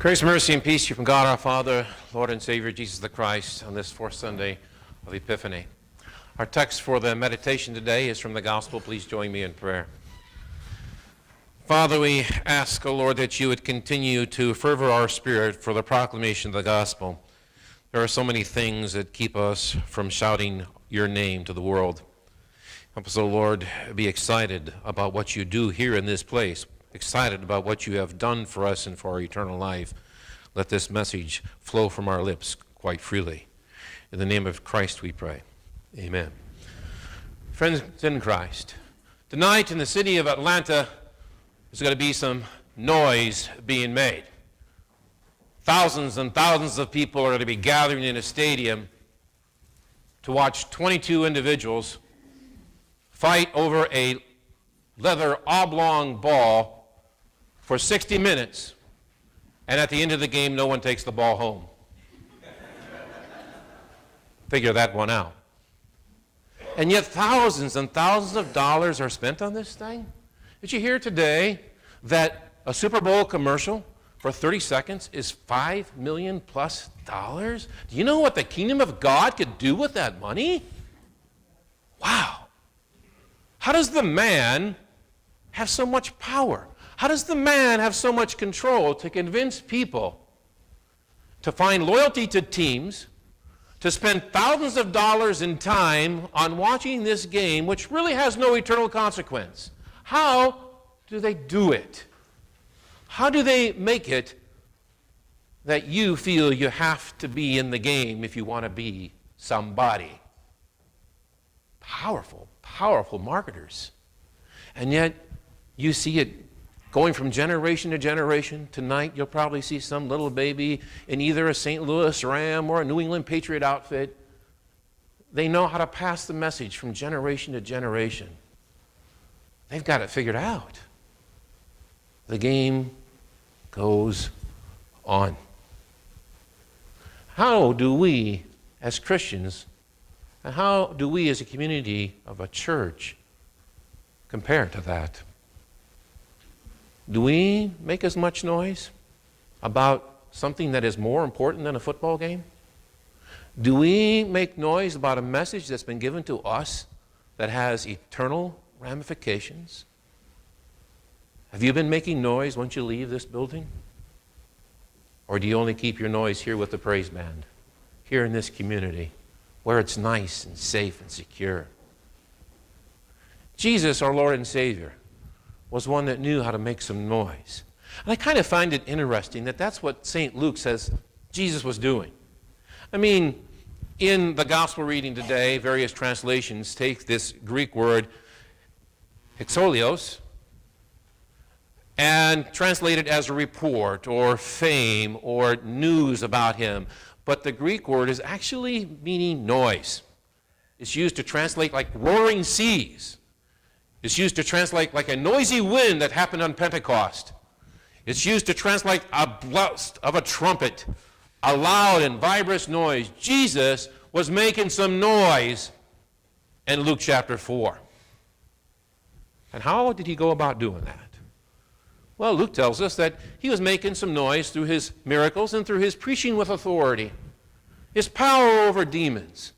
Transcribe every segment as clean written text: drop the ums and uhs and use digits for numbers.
Grace, mercy, and peace to you from God our Father, Lord and Savior Jesus the Christ, on this fourth Sunday of Epiphany. Our text for the meditation today is from the Gospel. Please join me in prayer. Father, we ask, O Lord, that you would continue to fervor our spirit for the proclamation of the Gospel. There are so many things that keep us from shouting your name to the world. Help us, O Lord, be excited about what you do here in this place, excited about what you have done for us and for our eternal life. Let this message flow from our lips quite freely. In the name of Christ we pray. Amen. Friends in Christ, tonight in the city of Atlanta, there's going to be some noise being made. Thousands and thousands of people are going to be gathering in a stadium to watch 22 individuals fight over a leather oblong ball for 60 minutes, and at the end of the game, no one takes the ball home. Figure that one out. And yet thousands and thousands of dollars are spent on this thing. Did you hear today that a Super Bowl commercial for 30 seconds is $5 million plus? Do you know what the kingdom of God could do with that money? Wow. How does the man have so much power? How does the man have so much control to convince people to find loyalty to teams, to spend thousands of dollars in time on watching this game, which really has no eternal consequence? How do they do it? How do they make it that you feel you have to be in the game if you want to be somebody? Powerful, powerful marketers. And yet, you see it going from generation to generation. Tonight, you'll probably see some little baby in either a St. Louis Ram or a New England Patriot outfit. They know how to pass the message from generation to generation. They've got it figured out. The game goes on. How do we, as Christians, and how do we as a community of a church compare to that? Do we make as much noise about something that is more important than a football game? Do we make noise about a message that's been given to us that has eternal ramifications? Have you been making noise once you leave this building? Or do you only keep your noise here with the praise band, here in this community, where it's nice and safe and secure? Jesus, our Lord and Savior, was one that knew how to make some noise. And I kind of find it interesting that that's what St. Luke says Jesus was doing. I mean, in the gospel reading today, various translations take this Greek word, exolios, and translate it as a report or fame or news about him. But the Greek word is actually meaning noise. It's used to translate like roaring seas. It's used to translate like a noisy wind that happened on Pentecost. It's used to translate a blast of a trumpet, a loud and vibrant noise. Jesus was making some noise in Luke chapter 4. And how did he go about doing that? Well, Luke tells us that he was making some noise through his miracles and through his preaching with authority, his power over demons.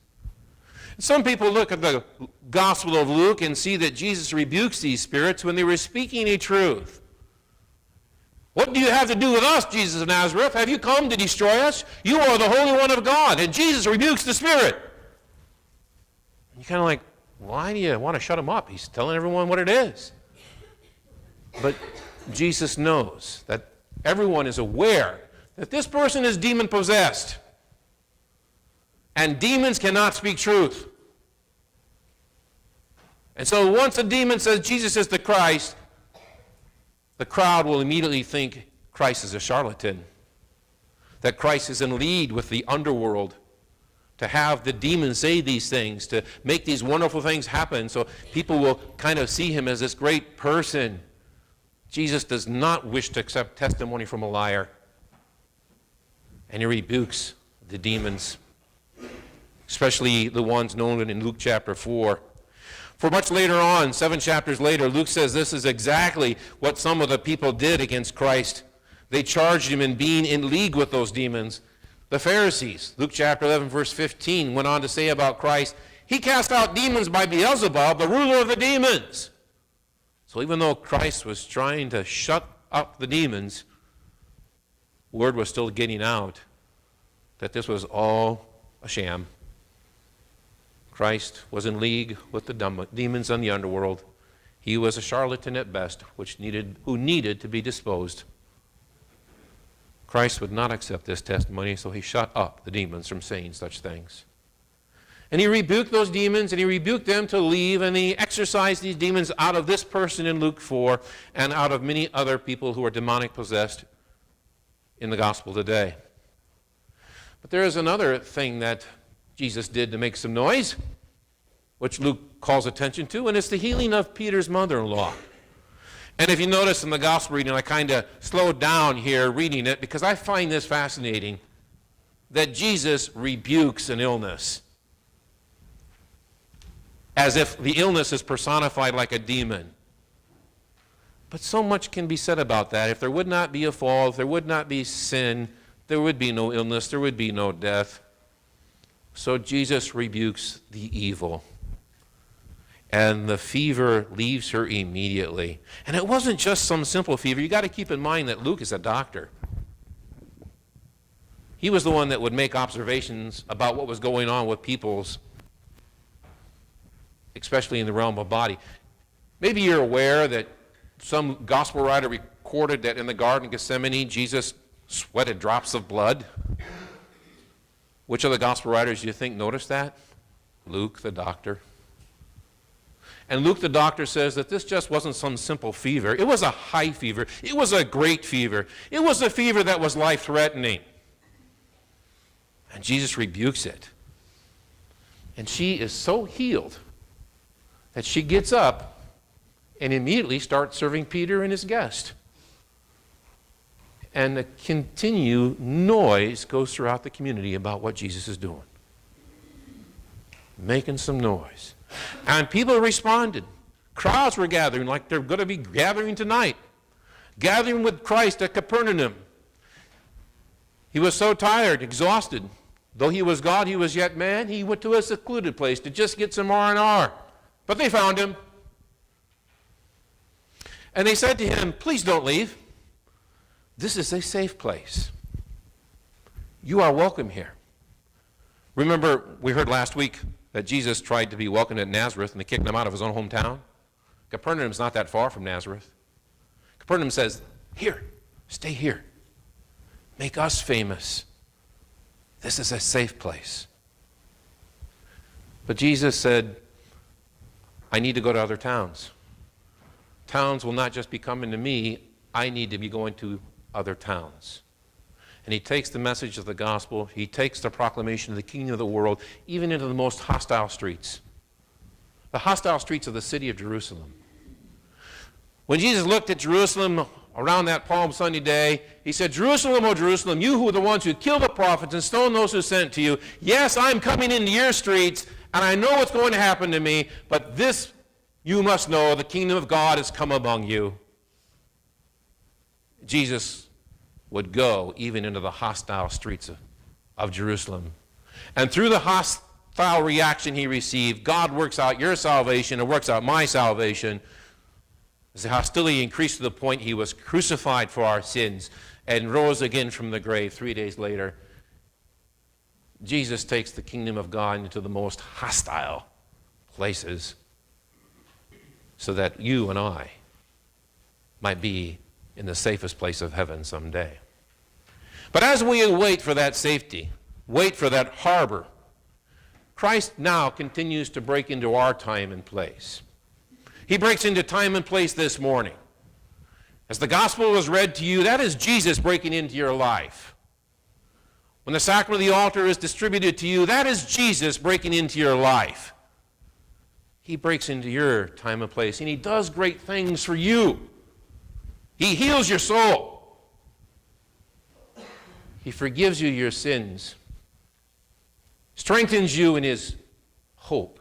Some people look at the Gospel of Luke and see that Jesus rebukes these spirits when they were speaking a truth. What do you have to do with us, Jesus of Nazareth? Have you come to destroy us? You are the Holy One of God. And Jesus rebukes the spirit. And you're kind of like, why do you want to shut him up? He's telling everyone what it is. But Jesus knows that everyone is aware that this person is demon-possessed. And demons cannot speak truth. And so once a demon says Jesus is the Christ, the crowd will immediately think Christ is a charlatan, that Christ is in league with the underworld to have the demons say these things, to make these wonderful things happen, so people will kind of see him as this great person. Jesus does not wish to accept testimony from a liar, and he rebukes the demons, especially the ones known in Luke chapter 4. For much later on, 7 chapters later, Luke says this is exactly what some of the people did against Christ. They charged him in being in league with those demons. The Pharisees, Luke chapter 11, verse 15, went on to say about Christ, he cast out demons by Beelzebub, the ruler of the demons. So even though Christ was trying to shut up the demons, word was still getting out that this was all a sham. Christ was in league with the demons in the underworld. He was a charlatan at best, who needed to be disposed. Christ would not accept this testimony, so he shut up the demons from saying such things. And he rebuked those demons, and he rebuked them to leave, and he exorcised these demons out of this person in Luke 4 and out of many other people who are demonic possessed in the gospel today. But there is another thing that Jesus did to make some noise, which Luke calls attention to, and it's the healing of Peter's mother-in-law. And if you notice in the gospel reading, I kind of slowed down here reading it because I find this fascinating, that Jesus rebukes an illness as if the illness is personified like a demon. But so much can be said about that. If there would not be a fall, if there would not be sin, there would be no illness, there would be no death. So Jesus rebukes the evil. And the fever leaves her immediately. And it wasn't just some simple fever. You got to keep in mind that Luke is a doctor. He was the one that would make observations about what was going on with people's, especially in the realm of body. Maybe you're aware that some gospel writer recorded that in the Garden of Gethsemane, Jesus sweated drops of blood. Which of the gospel writers do you think noticed that? Luke, the doctor. And Luke, the doctor, says that this just wasn't some simple fever. It was a high fever. It was a great fever. It was a fever that was life-threatening. And Jesus rebukes it. And she is so healed that she gets up and immediately starts serving Peter and his guest. And a continued noise goes throughout the community about what Jesus is doing. Making some noise. And people responded. Crowds were gathering like they're going to be gathering tonight. Gathering with Christ at Capernaum. He was so tired, exhausted. Though he was God, he was yet man. He went to a secluded place to just get some R&R. But they found him. And they said to him, please don't leave. This is a safe place. You are welcome here. Remember, we heard last week that Jesus tried to be welcomed at Nazareth and they kicked him out of his own hometown. Capernaum's not that far from Nazareth. Capernaum says, here, stay here. Make us famous. This is a safe place. But Jesus said, I need to go to other towns. Towns will not just be coming to me, I need to be going to other towns. And he takes the message of the gospel, he takes the proclamation of the kingdom of the world, even into the most hostile streets. The hostile streets of the city of Jerusalem. When Jesus looked at Jerusalem around that Palm Sunday day, he said, Jerusalem, O Jerusalem, you who are the ones who kill the prophets and stone those who sent to you, yes, I'm coming into your streets, and I know what's going to happen to me, but this you must know, the kingdom of God has come among you. Jesus would go even into the hostile streets of Jerusalem. And through the hostile reaction he received, God works out your salvation and works out my salvation. As the hostility increased to the point he was crucified for our sins and rose again from the grave 3 days later, Jesus takes the kingdom of God into the most hostile places so that you and I might be in the safest place of heaven someday. But as we wait for that safety, wait for that harbor, Christ now continues to break into our time and place. He breaks into time and place this morning. As the gospel was read to you, that is Jesus breaking into your life. When the sacrament of the altar is distributed to you, that is Jesus breaking into your life. He breaks into your time and place, and he does great things for you. He heals your soul. He forgives you your sins, strengthens you in his hope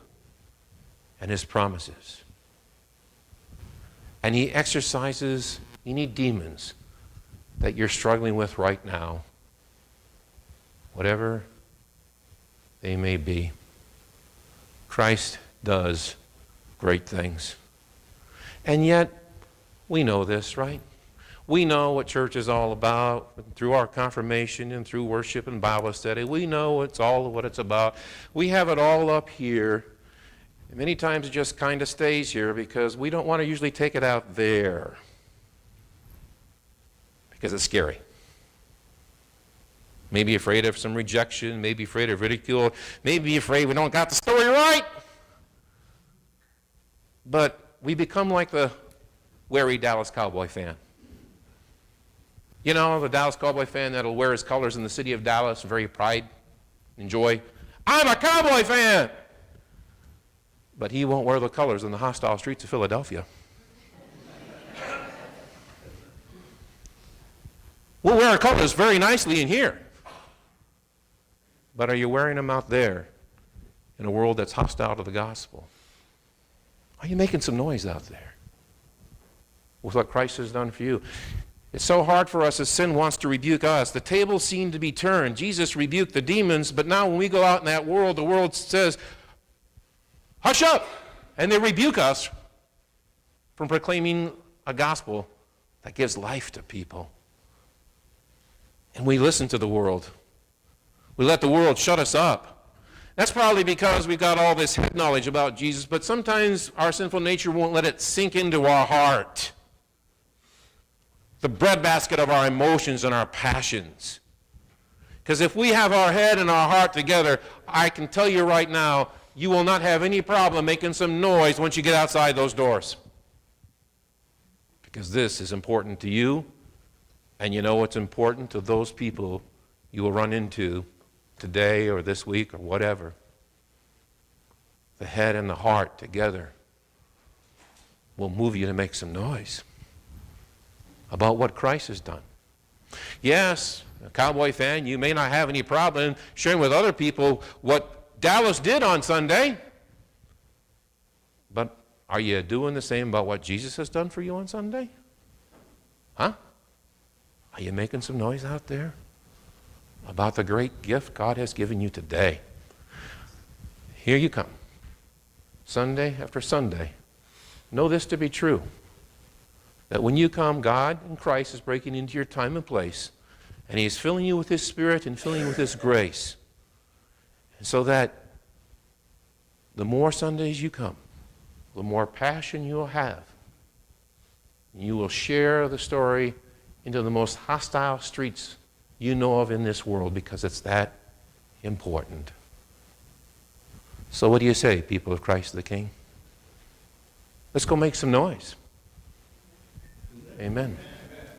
and his promises. And he exorcises any demons that you're struggling with right now, whatever they may be. Christ does great things. And yet, we know this, right? We know what church is all about through our confirmation and through worship and Bible study. We know it's all what it's about. We have it all up here. And many times it just kind of stays here because we don't want to usually take it out there because it's scary. Maybe afraid of some rejection, maybe afraid of ridicule, maybe afraid we don't got the story right. But we become like the wary Dallas Cowboy fan. You know, the Dallas Cowboy fan that'll wear his colors in the city of Dallas, very pride and joy. I'm a Cowboy fan! But he won't wear the colors in the hostile streets of Philadelphia. We'll wear our colors very nicely in here. But are you wearing them out there in a world that's hostile to the gospel? Are you making some noise out there with what Christ has done for you? It's so hard for us as sin wants to rebuke us. The tables seem to be turned. Jesus rebuked the demons, but now when we go out in that world, the world says, hush up! And they rebuke us from proclaiming a gospel that gives life to people. And we listen to the world. We let the world shut us up. That's probably because we've got all this head knowledge about Jesus, but sometimes our sinful nature won't let it sink into our heart. The breadbasket of our emotions and our passions. Because if we have our head and our heart together, I can tell you right now, you will not have any problem making some noise once you get outside those doors. Because this is important to you, and you know what's important to those people you will run into today or this week or whatever. The head and the heart together will move you to make some noise about what Christ has done. Yes, a Cowboy fan, you may not have any problem sharing with other people what Dallas did on Sunday, but are you doing the same about what Jesus has done for you on Sunday? Huh? Are you making some noise out there about the great gift God has given you today? Here you come, Sunday after Sunday. Know this to be true, that when you come, God and Christ is breaking into your time and place, and He is filling you with His Spirit and filling you with His grace. And so that the more Sundays you come, the more passion you will have. You will share the story into the most hostile streets you know of in this world, because it's that important. So what do you say, people of Christ the King? Let's go make some noise. Amen.